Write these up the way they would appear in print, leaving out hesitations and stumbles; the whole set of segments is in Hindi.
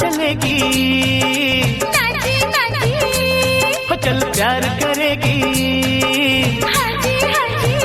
चलेगी, नाजी नाजी, हो चल प्यार करेगी, हाजी हाजी,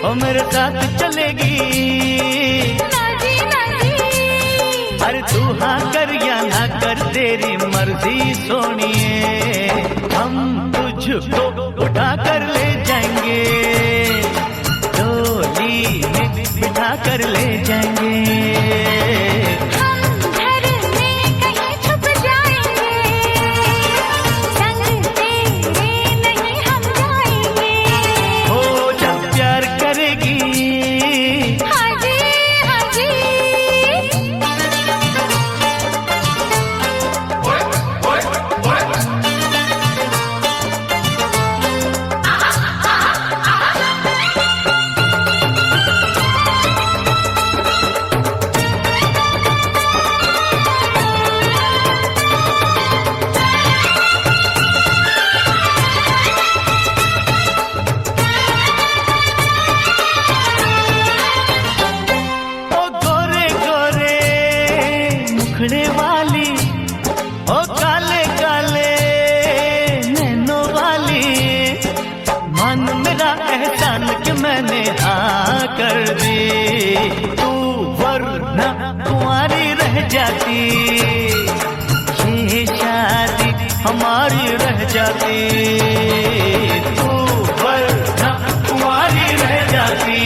ओ मेरे साथ चलेगी, नाजी नाजी, अरे तू हाँ कर या ना कर तेरी मर्जी सोनिए, हम तुझको उठा कर ले जाएंगे, डोली में बिठा कर ले जाएंगे, हम घर में कहीं छुप जाएंगे, संग तेरे नहीं हम जाएंगे, हो जब प्यार करेगी, हाजी हाजी, ओ गोरे गोरे मुखड़े वाली, ओ काले काले नैनों वाली, मन मेरा एहसान कि मैंने हाँ कर दी, तू वरना कुंवारी रह जाती, ये शादी हमारी रह जाती, तू वरना कुंवारी रह जाती,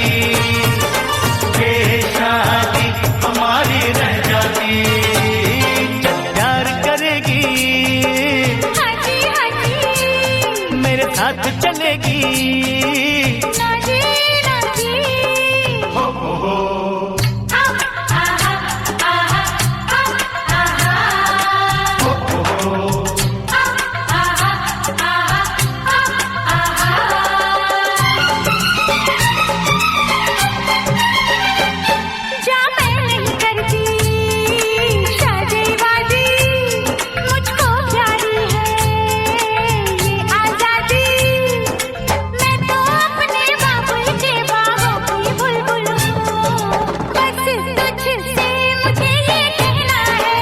ये शादी हमारी रह जाती, जब प्यार करेगी, हाजी हाजी, मेरे साथ चलेगी, नाजी नाजी, जा मैं नहीं करती शादी-वादी, मुझको प्यारी है ये आजादी, मैं तो अपने बाबुल के बाहों की बुलबुल हूँ, बस तुझसे मुझे ये कहना है,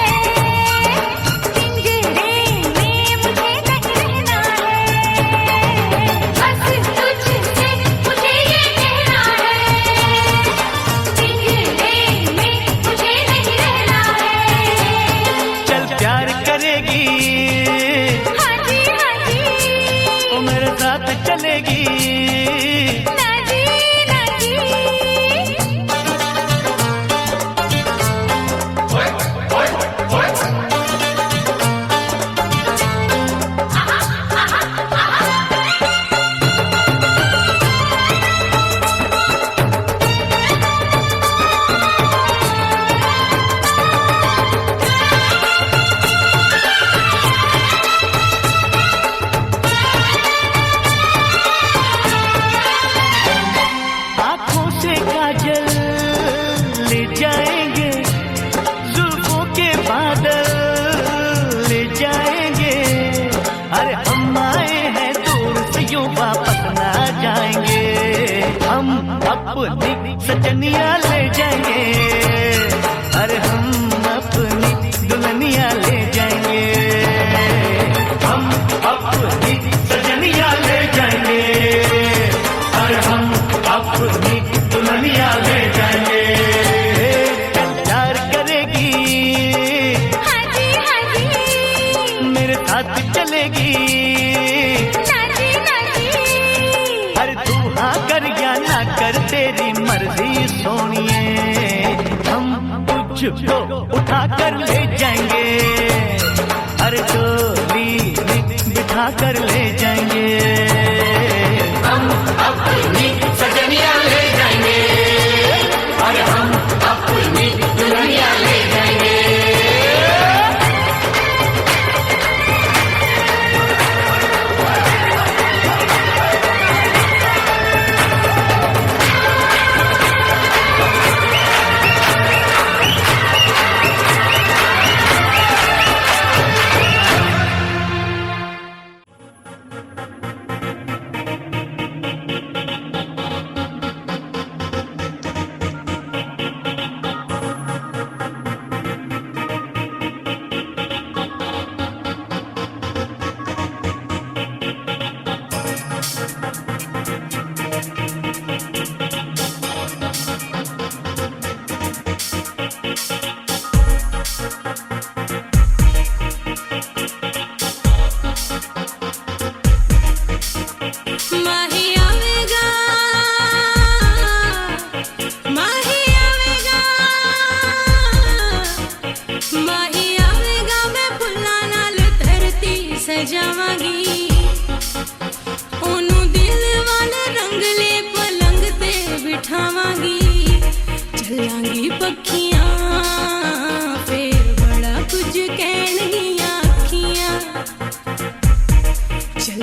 पिंजरे में मुझे नहीं रहना है, बस तुझसे मुझे ये कहना है, पिंजरे में मुझे नहीं रहना है, चल प्यार करेगी, हाजी हाजी, वो मेरे साथ चलेगी, नाजी नाजी, आंखों से काजल ले जाएंगे, जुल्फों के बादल ले जाएंगे, अरे हम आए हैं दूर से यूं वापस ना जाएंगे, हम अपनी सजनिया ले जाएंगे, अरे हम अपनी दुल्हनिया ले जाएंगे, हम अपनी सजनिया ले जाएंगे, अरे हम अपनी दुल्हनिया ले जाएंगे, प्यार करेगी, हाजी हाजी, मेरे साथ चलेगी, नाजी नाजी, अरे तू हाँ कर या ना कर तेरी मर्जी सोनिए, हम तुझको उठा कर ले जाएंगे, अरे डोली में बिठा कर ले जाएंगे, हम अपनी सजनिया ले जाएंगे, अरे हम अपनी दुल्हनिया ले जाएंगे,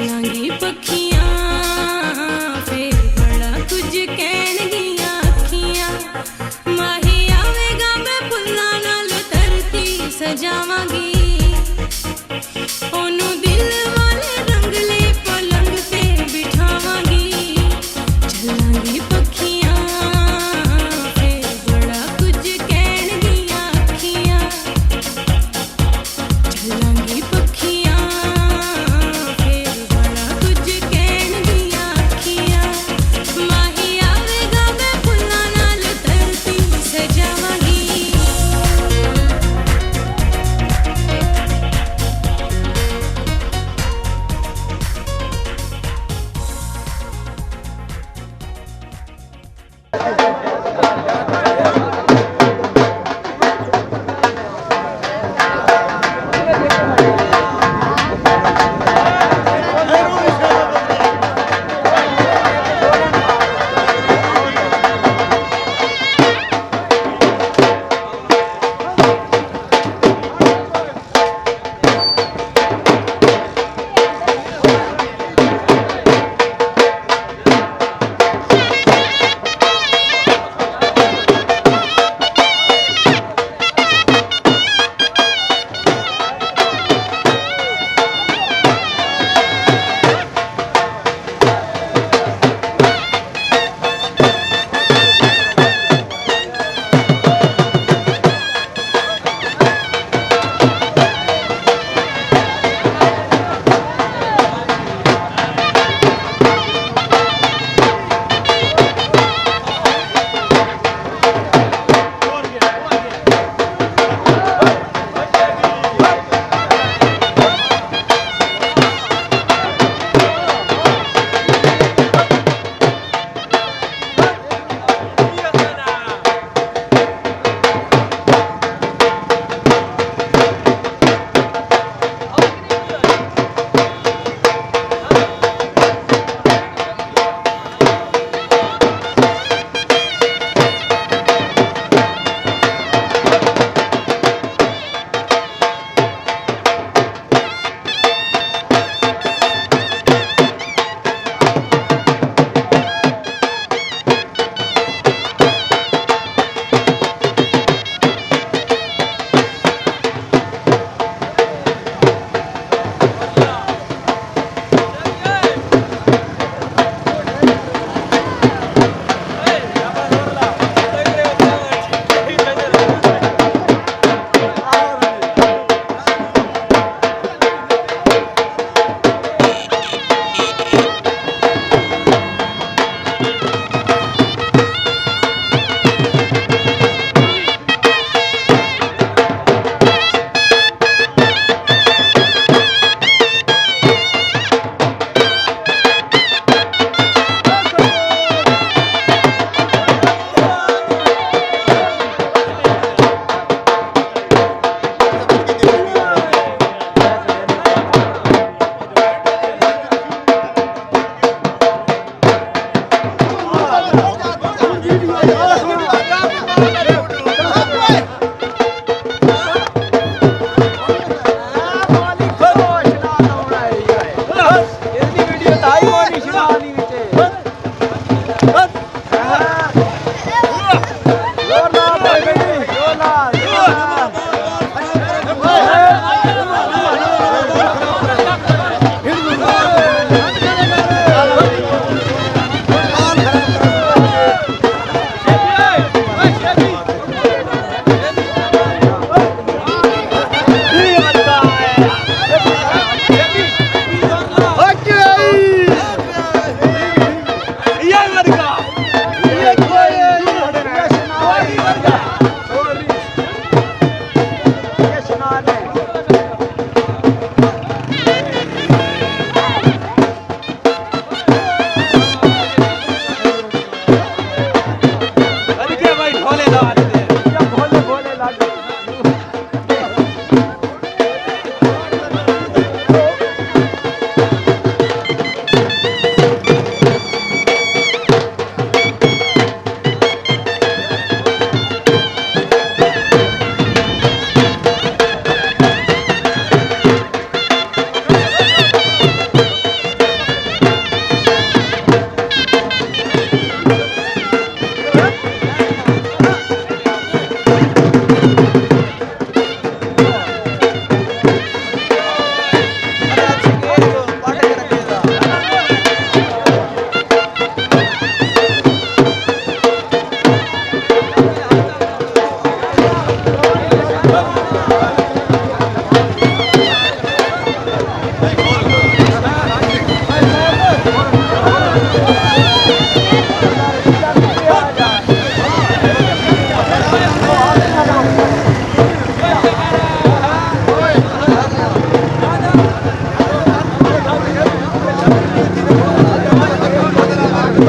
ਚੱਲਾਂਗੀ ਪੱਖੀਆਂ ਫੇਰ ਬੜਾ ਕੁਝ ਕਹਿਣਗੀਆਂ ਅੱਖੀਆਂ ਮਾਹੀ ਆਵੇਗਾ ਮੈਂ ਫੁੱਲਾਂ ਨਾਲ ਧਰਤੀ ਸਜਾਵਾਂਗੀ ਉਹਨੂੰ ਦਿਲ ਵਾਲੇ ਰੰਗਲੇ ਪਲੰਗ ਤੇ ਬਿਠਾਵਾਂਗੀ ਚੱਲਾਂਗੀ ਪੱਖੀਆਂ ਫੇਰ ਬੜਾ ਕੁਝ ਕਹਿਣਗੀਆਂ ਅੱਖੀਆਂ ਚੱਲਾਂਗੀ ਪੱਖੀਆਂ ਫੇਰ ਬੜਾ ਕੁਝ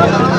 वीडियो